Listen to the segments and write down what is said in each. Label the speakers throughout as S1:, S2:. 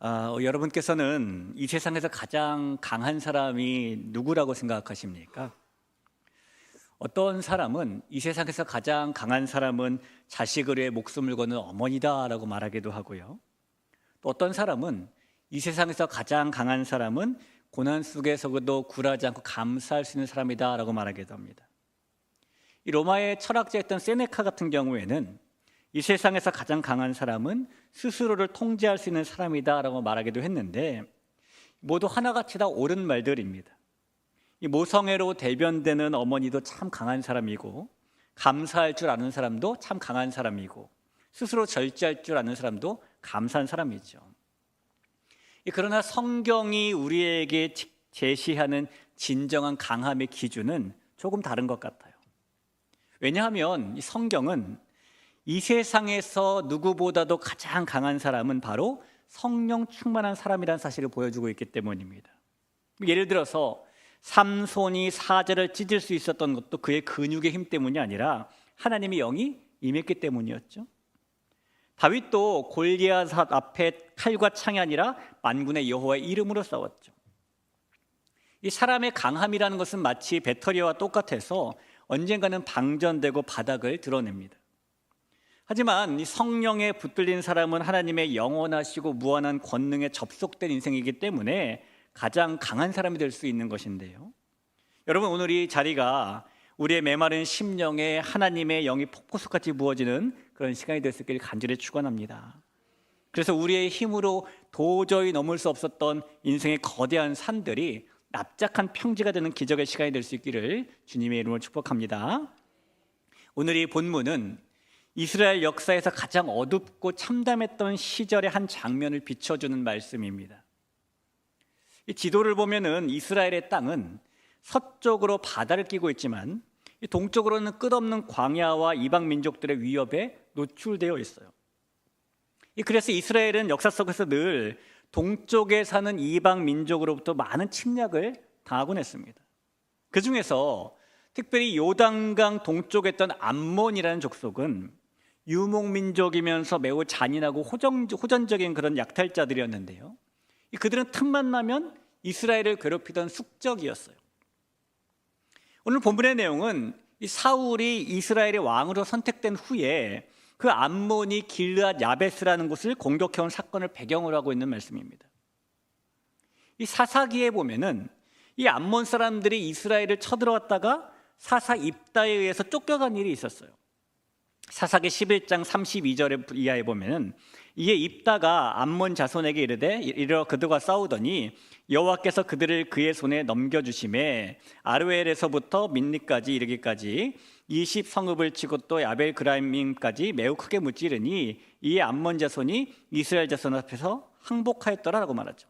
S1: 여러분께서는 이 세상에서 가장 강한 사람이 누구라고 생각하십니까? 어떤 사람은 이 세상에서 가장 강한 사람은 자식을 위해 목숨을 거는 어머니다라고 말하기도 하고요. 또 어떤 사람은 이 세상에서 가장 강한 사람은 고난 속에서도 굴하지 않고 감사할 수 있는 사람이다라고 말하기도 합니다. 이 로마의 철학자였던 세네카 같은 경우에는 이 세상에서 가장 강한 사람은 스스로를 통제할 수 있는 사람이다라고 말하기도 했는데, 모두 하나같이 다 옳은 말들입니다. 이 모성애로 대변되는 어머니도 참 강한 사람이고, 감사할 줄 아는 사람도 참 강한 사람이고, 스스로 절제할 줄 아는 사람도 감사한 사람이죠. 그러나 성경이 우리에게 제시하는 진정한 강함의 기준은 조금 다른 것 같아요. 왜냐하면 이 성경은 이 세상에서 누구보다도 가장 강한 사람은 바로 성령 충만한 사람이라는 사실을 보여주고 있기 때문입니다. 예를 들어서 삼손이 사자를 찢을 수 있었던 것도 그의 근육의 힘 때문이 아니라 하나님의 영이 임했기 때문이었죠. 다윗도 골리앗 앞에 칼과 창이 아니라 만군의 여호와의 이름으로 싸웠죠. 이 사람의 강함이라는 것은 마치 배터리와 똑같아서 언젠가는 방전되고 바닥을 드러냅니다. 하지만 이 성령에 붙들린 사람은 하나님의 영원하시고 무한한 권능에 접속된 인생이기 때문에 가장 강한 사람이 될 수 있는 것인데요. 여러분, 오늘 이 자리가 우리의 메마른 심령에 하나님의 영이 폭포수같이 부어지는 그런 시간이 될 수 있기를 간절히 축원합니다. 그래서 우리의 힘으로 도저히 넘을 수 없었던 인생의 거대한 산들이 납작한 평지가 되는 기적의 시간이 될 수 있기를 주님의 이름으로 축복합니다. 오늘 이 본문은 이스라엘 역사에서 가장 어둡고 참담했던 시절의 한 장면을 비춰주는 말씀입니다. 이 지도를 보면은 이스라엘의 땅은 서쪽으로 바다를 끼고 있지만 동쪽으로는 끝없는 광야와 이방 민족들의 위협에 노출되어 있어요. 그래서 이스라엘은 역사 속에서 늘 동쪽에 사는 이방 민족으로부터 많은 침략을 당하곤 했습니다. 그 중에서 특별히 요단강 동쪽에 있던 암몬이라는 족속은 유목민족이면서 매우 잔인하고 호전적인 그런 약탈자들이었는데요. 그들은 틈만 나면 이스라엘을 괴롭히던 숙적이었어요. 오늘 본문의 내용은 이 사울이 이스라엘의 왕으로 선택된 후에 그 암몬이 길르앗 야베스라는 곳을 공격해온 사건을 배경으로 하고 있는 말씀입니다. 이 사사기에 보면은 이 암몬 사람들이 이스라엘을 쳐들어왔다가 사사 입다에 의해서 쫓겨간 일이 있었어요. 사사기 11장 32절에 이하에 보면은 이에 입다가 암몬 자손에게 이르러 그들과 싸우더니 여호와께서 그들을 그의 손에 넘겨주심에 아르웰에서부터 민니까지 이르기까지 20성읍을 치고 또 야벨그라임까지 매우 크게 무찌르니 이에 암몬 자손이 이스라엘 자손 앞에서 항복하였더라라고 말하죠.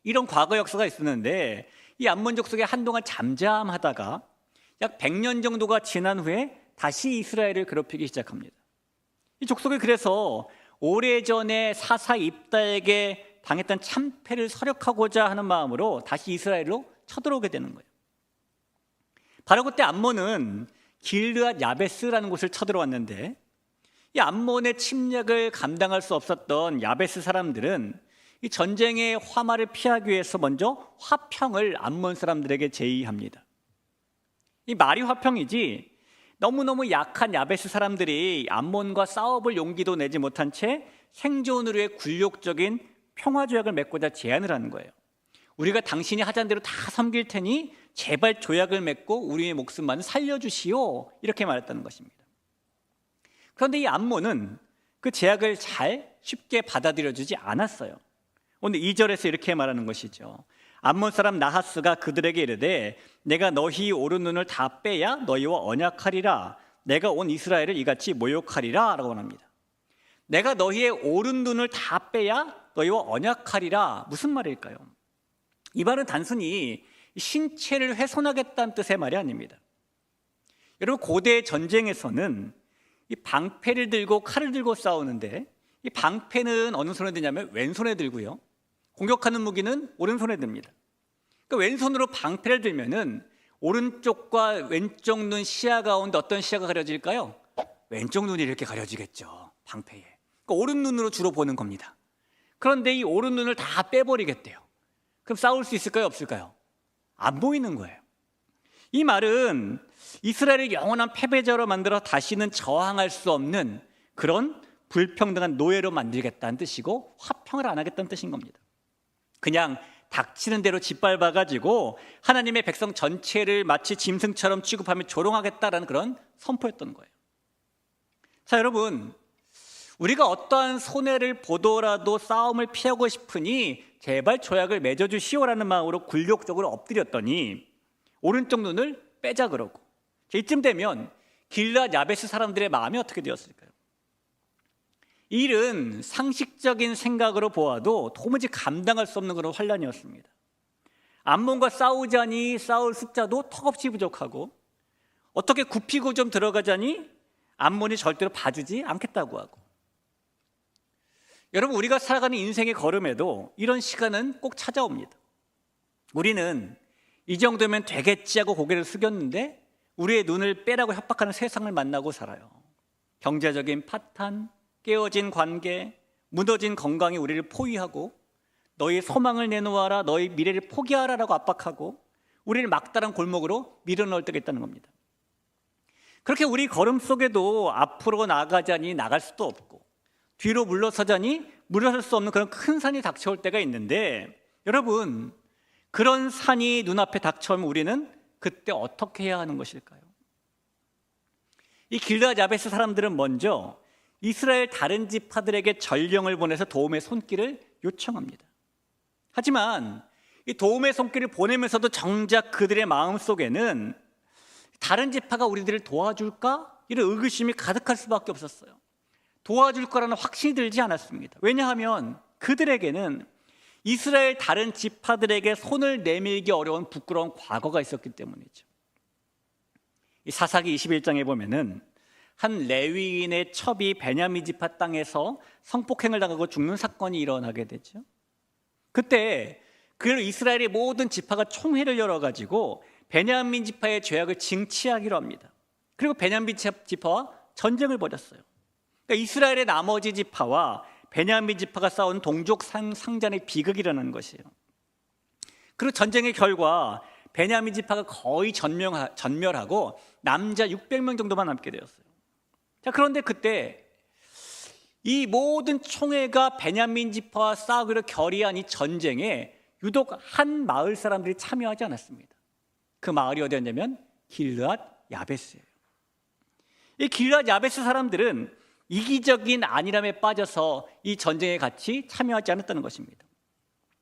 S1: 이런 과거 역사가 있었는데 이 암몬 족속이 한동안 잠잠하다가 약 100년 정도가 지난 후에 다시 이스라엘을 괴롭히기 시작합니다. 이 족속이 그래서 오래전에 사사 입다에게 당했던 참패를 서력하고자 하는 마음으로 다시 이스라엘로 쳐들어오게 되는 거예요. 바로 그때 암몬은 길르앗 야베스라는 곳을 쳐들어왔는데, 이 암몬의 침략을 감당할 수 없었던 야베스 사람들은 이 전쟁의 화마를 피하기 위해서 먼저 화평을 암몬 사람들에게 제의합니다. 이 말이 화평이지 너무너무 약한 야베스 사람들이 암몬과 싸워볼 용기도 내지 못한 채 생존을 위해 굴욕적인 평화조약을 맺고자 제안을 하는 거예요. 우리가 당신이 하자는 대로 다 섬길 테니 제발 조약을 맺고 우리의 목숨만 살려주시오, 이렇게 말했다는 것입니다. 그런데 이 암몬은 그 제약을 쉽게 받아들여주지 않았어요. 오늘 2절에서 이렇게 말하는 것이죠. 암몬 사람 나하스가 그들에게 이르되 내가 너희 오른 눈을 다 빼야 너희와 언약하리라. 내가 온 이스라엘을 이같이 모욕하리라 라고 합니다. 내가 너희의 오른 눈을 다 빼야 너희와 언약하리라. 무슨 말일까요? 이 말은 단순히 신체를 훼손하겠다는 뜻의 말이 아닙니다. 여러분, 고대 전쟁에서는 이 방패를 들고 칼을 들고 싸우는데, 이 방패는 어느 손에 드냐면 왼손에 들고요, 공격하는 무기는 오른손에 듭니다. 그러니까 왼손으로 방패를 들면은 오른쪽과 왼쪽 눈 시야 가운데 어떤 시야가 가려질까요? 왼쪽 눈이 이렇게 가려지겠죠, 방패에. 그러니까 오른 눈으로 주로 보는 겁니다. 그런데 이 오른 눈을 다 빼버리겠대요. 그럼 싸울 수 있을까요, 없을까요? 안 보이는 거예요. 이 말은 이스라엘을 영원한 패배자로 만들어 다시는 저항할 수 없는 그런 불평등한 노예로 만들겠다는 뜻이고, 화평을 안 하겠다는 뜻인 겁니다. 그냥 닥치는 대로 짓밟아가지고 하나님의 백성 전체를 마치 짐승처럼 취급하며 조롱하겠다라는 그런 선포였던 거예요. 자, 여러분, 우리가 어떠한 손해를 보더라도 싸움을 피하고 싶으니 제발 조약을 맺어주시오라는 마음으로 굴욕적으로 엎드렸더니 오른쪽 눈을 빼자 그러고, 이쯤 되면 길앗 야베스 사람들의 마음이 어떻게 되었을까요? 이 일은 상식적인 생각으로 보아도 도무지 감당할 수 없는 그런 환란이었습니다. 암몬과 싸우자니 싸울 숫자도 턱없이 부족하고, 어떻게 굽히고 좀 들어가자니 암몬이 절대로 봐주지 않겠다고 하고. 여러분, 우리가 살아가는 인생의 걸음에도 이런 시간은 꼭 찾아옵니다. 우리는 이 정도면 되겠지 하고 고개를 숙였는데 우리의 눈을 빼라고 협박하는 세상을 만나고 살아요. 경제적인 파탄, 깨어진 관계, 무너진 건강이 우리를 포위하고, 너희 소망을 내놓아라, 너희 미래를 포기하라라고 압박하고 우리를 막다른 골목으로 밀어넣을 때가 있다는 겁니다. 그렇게 우리 걸음 속에도 앞으로 나가자니 나갈 수도 없고, 뒤로 물러서자니 물러설 수 없는 그런 큰 산이 닥쳐올 때가 있는데, 여러분, 그런 산이 눈앞에 닥쳐오면 우리는 그때 어떻게 해야 하는 것일까요? 이 길앗 야베스 사람들은 먼저 이스라엘 다른 지파들에게 전령을 보내서 도움의 손길을 요청합니다. 하지만 이 도움의 손길을 보내면서도 정작 그들의 마음속에는 다른 지파가 우리들을 도와줄까? 이런 의구심이 가득할 수밖에 없었어요. 도와줄 거라는 확신이 들지 않았습니다. 왜냐하면 그들에게는 이스라엘 다른 지파들에게 손을 내밀기 어려운 부끄러운 과거가 있었기 때문이죠. 이 사사기 21장에 보면은 한 레위인의 첩이 베냐민 지파 땅에서 성폭행을 당하고 죽는 사건이 일어나게 되죠. 그때 그 이스라엘의 모든 지파가 총회를 열어가지고 베냐민 지파의 죄악을 징치하기로 합니다. 그리고 베냐민 지파와 전쟁을 벌였어요. 그러니까 이스라엘의 나머지 지파와 베냐민 지파가 싸운 동족 상잔의 비극이 일어나는 것이에요. 그리고 전쟁의 결과 베냐민 지파가 거의 전멸하고 남자 600명 정도만 남게 되었어요. 자, 그런데 그때 이 모든 총회가 베냐민 지파와 싸우기로 결의한 이 전쟁에 유독 한 마을 사람들이 참여하지 않았습니다. 그 마을이 어디였냐면 길앗 야베스예요. 이 길앗 야베스 사람들은 이기적인 안일함에 빠져서 이 전쟁에 같이 참여하지 않았다는 것입니다.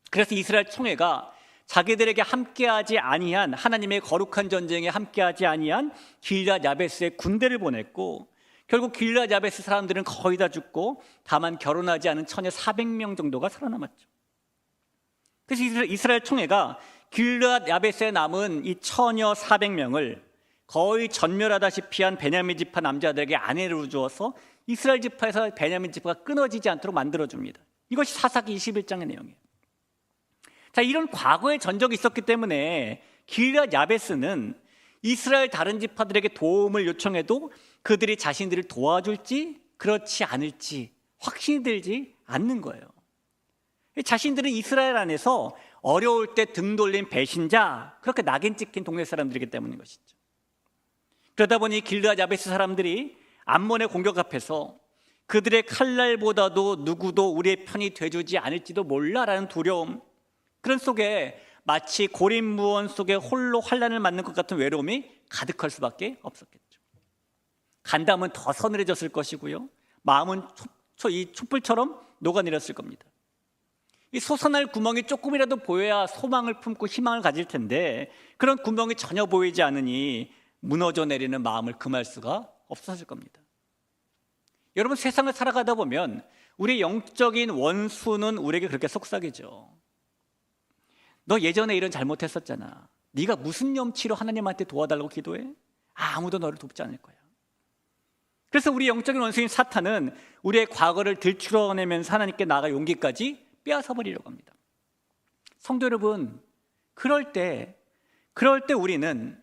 S1: 그래서 이스라엘 총회가 자기들에게 함께하지 아니한, 하나님의 거룩한 전쟁에 함께하지 아니한 길앗 야베스의 군대를 보냈고, 결국 길앗 야베스 사람들은 거의 다 죽고 다만 결혼하지 않은 처녀 400명 정도가 살아남았죠. 그래서 이스라엘 총회가 길앗 야베스에 남은 이 처녀 400명을 거의 전멸하다시피 한 베냐민 지파 남자들에게 아내로 주어서 이스라엘 지파에서 베냐민 지파가 끊어지지 않도록 만들어줍니다. 이것이 사사기 21장의 내용이에요. 자, 이런 과거의 전적이 있었기 때문에 길앗 야베스는 이스라엘 다른 지파들에게 도움을 요청해도 그들이 자신들을 도와줄지 그렇지 않을지 확신이 들지 않는 거예요. 자신들은 이스라엘 안에서 어려울 때 등 돌린 배신자, 그렇게 낙인 찍힌 동네 사람들이기 때문인 것이죠. 그러다 보니 길앗 야베스 사람들이 암몬의 공격 앞에서 그들의 칼날보다도 누구도 우리의 편이 돼주지 않을지도 몰라라는 두려움, 그런 속에 마치 고립무원 속에 홀로 환란을 맞는 것 같은 외로움이 가득할 수밖에 없었겠죠. 간담은 더 서늘해졌을 것이고요, 마음은 이 촛불처럼 녹아내렸을 겁니다. 이 솟아날 구멍이 조금이라도 보여야 소망을 품고 희망을 가질 텐데 그런 구멍이 전혀 보이지 않으니 무너져 내리는 마음을 금할 수가 없었을 겁니다. 여러분, 세상을 살아가다 보면 우리의 영적인 원수는 우리에게 그렇게 속삭이죠. 너 예전에 이런 잘못했었잖아. 네가 무슨 염치로 하나님한테 도와달라고 기도해? 아무도 너를 돕지 않을 거야. 그래서 우리 영적인 원수인 사탄은 우리의 과거를 들추러내면서 하나님께 나아가 용기까지 빼앗아 버리려고 합니다. 성도 여러분, 그럴 때 우리는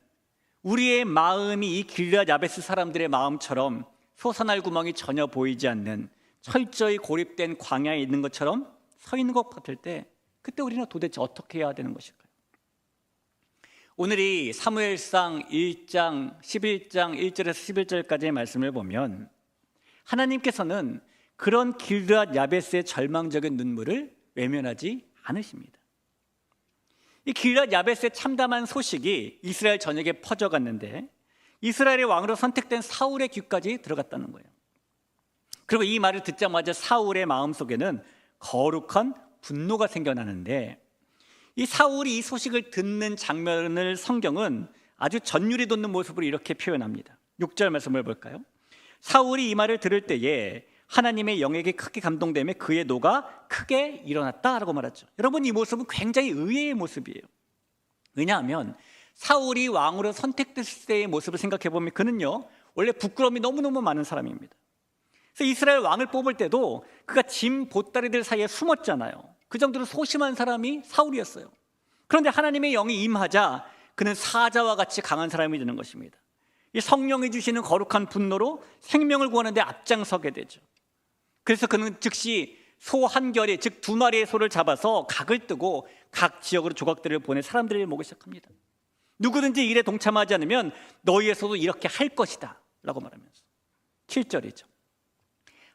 S1: 우리의 마음이 이 길앗 야베스 사람들의 마음처럼 솟아날 구멍이 전혀 보이지 않는 철저히 고립된 광야에 있는 것처럼 서 있는 것 같을 때 그때 우리는 도대체 어떻게 해야 되는 것일까요? 오늘이 사무엘상 1장 11장 1절에서 11절까지의 말씀을 보면 하나님께서는 그런 길르앗 야베스의 절망적인 눈물을 외면하지 않으십니다. 이 길르앗 야베스의 참담한 소식이 이스라엘 전역에 퍼져갔는데 이스라엘의 왕으로 선택된 사울의 귀까지 들어갔다는 거예요. 그리고 이 말을 듣자마자 사울의 마음속에는 거룩한 분노가 생겨나는데 이 사울이 이 소식을 듣는 장면을 성경은 아주 전율이 돋는 모습으로 이렇게 표현합니다. 6절 말씀을 볼까요? 사울이 이 말을 들을 때에 하나님의 영에게 크게 감동되며 그의 노가 크게 일어났다라고 말하죠. 여러분, 이 모습은 굉장히 의외의 모습이에요. 왜냐하면 사울이 왕으로 선택됐을 때의 모습을 생각해 보면 그는요 원래 부끄러움이 너무너무 많은 사람입니다. 그래서 이스라엘 왕을 뽑을 때도 그가 짐 보따리들 사이에 숨었잖아요. 그 정도로 소심한 사람이 사울이었어요. 그런데 하나님의 영이 임하자 그는 사자와 같이 강한 사람이 되는 것입니다. 이 성령이 주시는 거룩한 분노로 생명을 구하는 데 앞장서게 되죠. 그래서 그는 즉시 소 한 결에, 즉 2마리의 소를 잡아서 각을 뜨고 각 지역으로 조각들을 보내 사람들을 모으기 시작합니다. 누구든지 일에 동참하지 않으면 너희에서도 이렇게 할 것이다 라고 말하면서 7절이죠.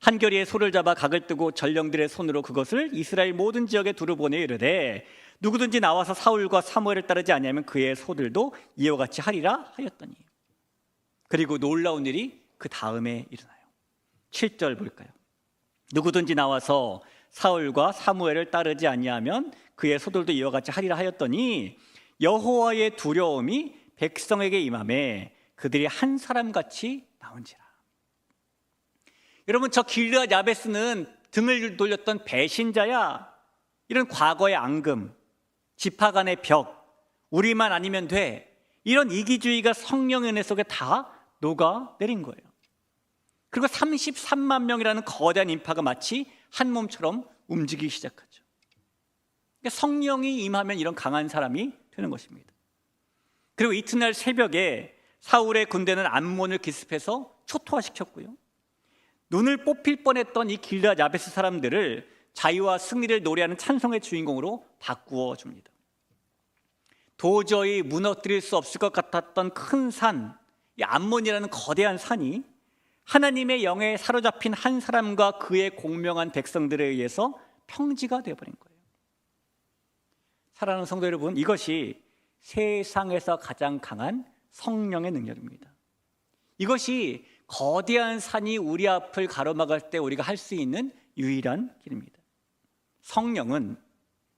S1: 한 결의의 소를 잡아 각을 뜨고 전령들의 손으로 그것을 이스라엘 모든 지역에 두루 보내 이르되 누구든지 나와서 사울과 사무엘을 따르지 아니하면 그의 소들도 이와 같이 하리라 하였더니. 그리고 놀라운 일이 그 다음에 일어나요. 7절 볼까요? 누구든지 나와서 사울과 사무엘을 따르지 아니하면 그의 소들도 이와 같이 하리라 하였더니 여호와의 두려움이 백성에게 임하매 그들이 한 사람같이 나온지라. 여러분, 저 길르앗 야베스는 등을 돌렸던 배신자야. 이런 과거의 앙금, 지파 간의 벽, 우리만 아니면 돼, 이런 이기주의가 성령의 은혜 속에 다 녹아내린 거예요. 그리고 33만 명이라는 거대한 인파가 마치 한 몸처럼 움직이기 시작하죠. 그러니까 성령이 임하면 이런 강한 사람이 되는 것입니다. 그리고 이튿날 새벽에 사울의 군대는 암몬을 기습해서 초토화시켰고요, 눈을 뽑힐 뻔했던 이 길르앗 야베스 사람들을 자유와 승리를 노래하는 찬송의 주인공으로 바꾸어 줍니다. 도저히 무너뜨릴 수 없을 것 같았던 큰 산, 이 암몬이라는 거대한 산이 하나님의 영에 사로잡힌 한 사람과 그의 공명한 백성들에 의해서 평지가 되어버린 거예요. 사랑하는 성도 여러분, 이것이 세상에서 가장 강한 성령의 능력입니다. 이것이 거대한 산이 우리 앞을 가로막을 때 우리가 할 수 있는 유일한 길입니다. 성령은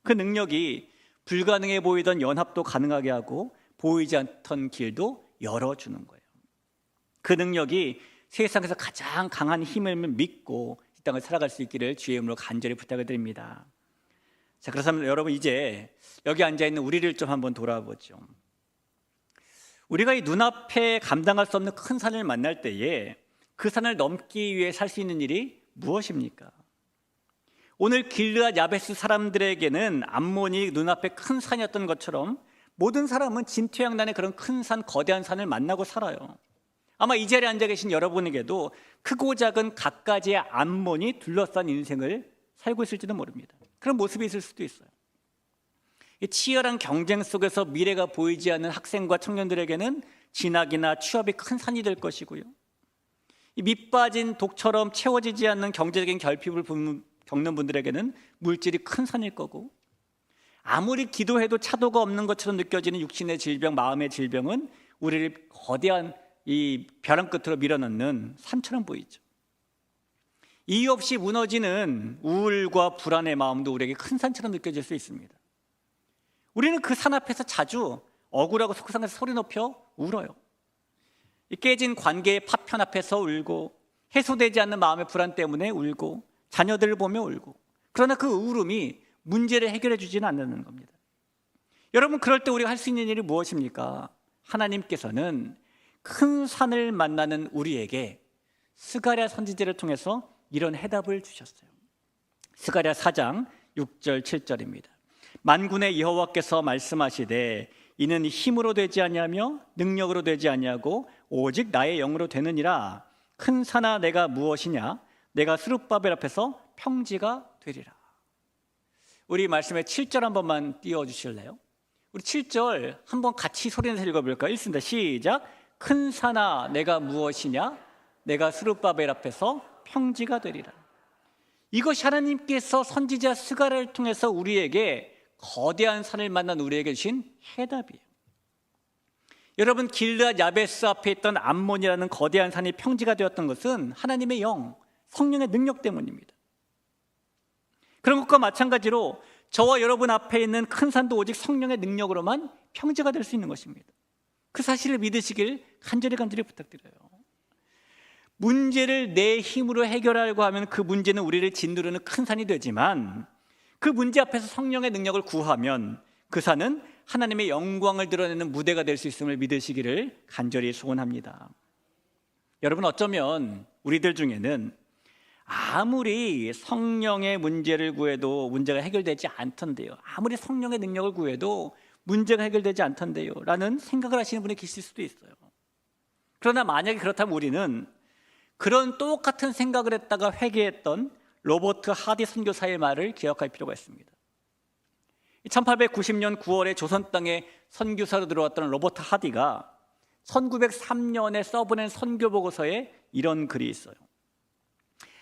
S1: 그 능력이 불가능해 보이던 연합도 가능하게 하고 보이지 않던 길도 열어주는 거예요. 그 능력이 세상에서 가장 강한 힘을 믿고 이 땅을 살아갈 수 있기를 주의 이름으로 간절히 부탁을 드립니다. 자, 그렇다면 여러분, 이제 여기 앉아있는 우리를 좀 한번 돌아보죠. 우리가 이 눈앞에 감당할 수 없는 큰 산을 만날 때에 그 산을 넘기 위해 살 수 있는 일이 무엇입니까? 오늘 길르앗 야베스 사람들에게는 암몬이 눈앞에 큰 산이었던 것처럼 모든 사람은 진퇴양난의 그런 큰 산, 거대한 산을 만나고 살아요. 아마 이 자리에 앉아 계신 여러분에게도 크고 작은 갖가지의 암몬이 둘러싼 인생을 살고 있을지도 모릅니다. 그런 모습이 있을 수도 있어요. 이 치열한 경쟁 속에서 미래가 보이지 않는 학생과 청년들에게는 진학이나 취업이 큰 산이 될 것이고요, 이 밑빠진 독처럼 채워지지 않는 경제적인 결핍을 겪는 분들에게는 물질이 큰 산일 거고, 아무리 기도해도 차도가 없는 것처럼 느껴지는 육신의 질병, 마음의 질병은 우리를 거대한 이 벼랑 끝으로 밀어넣는 산처럼 보이죠. 이유 없이 무너지는 우울과 불안의 마음도 우리에게 큰 산처럼 느껴질 수 있습니다. 우리는 그 산 앞에서 자주 억울하고 속상해서 소리 높여 울어요. 이 깨진 관계의 파편 앞에서 울고, 해소되지 않는 마음의 불안 때문에 울고, 자녀들을 보며 울고. 그러나 그 울음이 문제를 해결해 주지는 않는 겁니다. 여러분, 그럴 때 우리가 할 수 있는 일이 무엇입니까? 하나님께서는 큰 산을 만나는 우리에게 스가랴 선지자를 통해서 이런 해답을 주셨어요. 스가랴 4장 6절 7절입니다. 만군의 여호와께서 말씀하시되 이는 힘으로 되지 아니하며 능력으로 되지 아니하고 오직 나의 영으로 되느니라. 큰 산아 내가 무엇이냐? 내가 스룹바벨 앞에서 평지가 되리라. 우리 말씀에 7절 한 번만 띄워주실래요? 우리 7절 한번 같이 소리내서 읽어볼까요? 읽습니다. 시작. 큰 산아 내가 무엇이냐? 내가 스룹바벨 앞에서 평지가 되리라. 이것이 하나님께서 선지자 스가랴를 통해서 우리에게 거대한 산을 만난 우리에게 주신 해답이에요. 여러분, 길르앗 야베스 앞에 있던 암몬이라는 거대한 산이 평지가 되었던 것은 하나님의 영, 성령의 능력 때문입니다. 그런 것과 마찬가지로 저와 여러분 앞에 있는 큰 산도 오직 성령의 능력으로만 평지가 될 수 있는 것입니다. 그 사실을 믿으시길 간절히 부탁드려요. 문제를 내 힘으로 해결하려고 하면 그 문제는 우리를 짓누르는 큰 산이 되지만, 그 문제 앞에서 성령의 능력을 구하면 그 산은 하나님의 영광을 드러내는 무대가 될 수 있음을 믿으시기를 간절히 소원합니다. 여러분, 어쩌면 우리들 중에는 아무리 성령의 문제를 구해도 문제가 해결되지 않던데요, 아무리 성령의 능력을 구해도 문제가 해결되지 않던데요 라는 생각을 하시는 분이 계실 수도 있어요. 그러나 만약에 그렇다면 우리는 그런 똑같은 생각을 했다가 회개했던 로버트 하디 선교사의 말을 기억할 필요가 있습니다. 1890년 9월에 조선 땅에 선교사로 들어왔던 로버트 하디가 1903년에 써보낸 선교보고서에 이런 글이 있어요.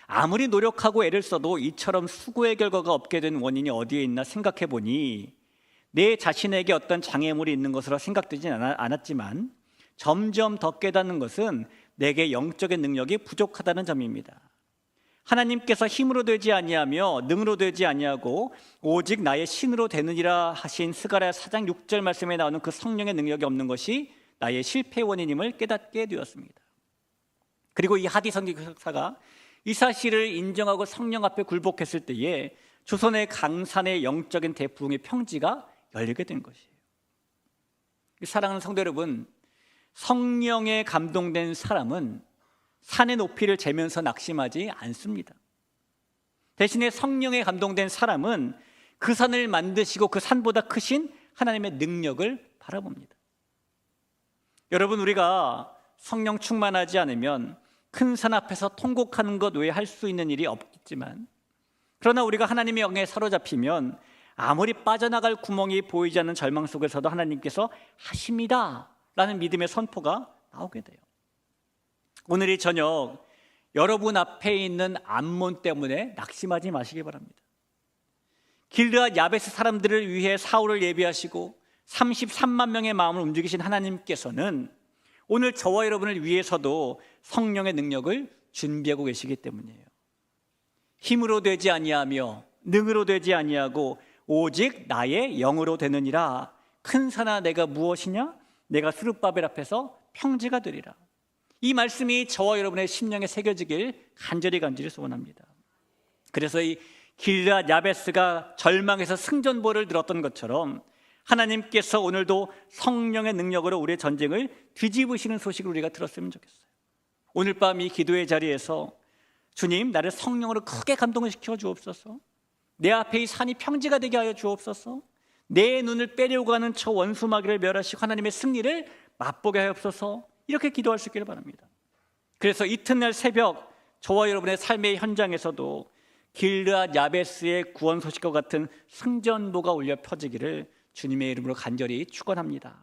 S1: 아무리 노력하고 애를 써도 이처럼 수고의 결과가 없게 된 원인이 어디에 있나 생각해 보니 내 자신에게 어떤 장애물이 있는 것으로 생각되진 않았지만 점점 더 깨닫는 것은 내게 영적인 능력이 부족하다는 점입니다. 하나님께서 힘으로 되지 아니하며 능으로 되지 아니하고 오직 나의 신으로 되느니라 하신 스가랴 4장 6절 말씀에 나오는 그 성령의 능력이 없는 것이 나의 실패 원인임을 깨닫게 되었습니다. 그리고 이 하디 선교사가 이 사실을 인정하고 성령 앞에 굴복했을 때에 조선의 강산의 영적인 대부흥의 평지가 열리게 된 것이에요. 사랑하는 성도 여러분, 성령에 감동된 사람은 산의 높이를 재면서 낙심하지 않습니다. 대신에 성령에 감동된 사람은 그 산을 만드시고 그 산보다 크신 하나님의 능력을 바라봅니다. 여러분, 우리가 성령 충만하지 않으면 큰 산 앞에서 통곡하는 것 외에 할 수 있는 일이 없겠지만, 그러나 우리가 하나님의 영에 사로잡히면 아무리 빠져나갈 구멍이 보이지 않는 절망 속에서도 하나님께서 하십니다 라는 믿음의 선포가 나오게 돼요. 오늘 이 저녁 여러분 앞에 있는 암몬 때문에 낙심하지 마시기 바랍니다. 길르앗 야베스 사람들을 위해 사울을 예비하시고 33만 명의 마음을 움직이신 하나님께서는 오늘 저와 여러분을 위해서도 성령의 능력을 준비하고 계시기 때문이에요. 힘으로 되지 아니하며 능으로 되지 아니하고 오직 나의 영으로 되느니라. 큰 산아 내가 무엇이냐? 내가 스룹바벨 앞에서 평지가 되리라. 이 말씀이 저와 여러분의 심령에 새겨지길 간절히 소원합니다. 그래서 이 길르앗 야베스가 절망해서 승전보를 들었던 것처럼 하나님께서 오늘도 성령의 능력으로 우리의 전쟁을 뒤집으시는 소식을 우리가 들었으면 좋겠어요. 오늘 밤 이 기도의 자리에서 주님, 나를 성령으로 크게 감동을 시켜 주옵소서. 내 앞에 이 산이 평지가 되게 하여 주옵소서. 내 눈을 빼려고 하는 저 원수 마귀를 멸하시고 하나님의 승리를 맛보게 하옵소서. 이렇게 기도할 수 있기를 바랍니다. 그래서 이튿날 새벽 저와 여러분의 삶의 현장에서도 길르앗 야베스의 구원 소식과 같은 승전보가 울려 퍼지기를 주님의 이름으로 간절히 축원합니다.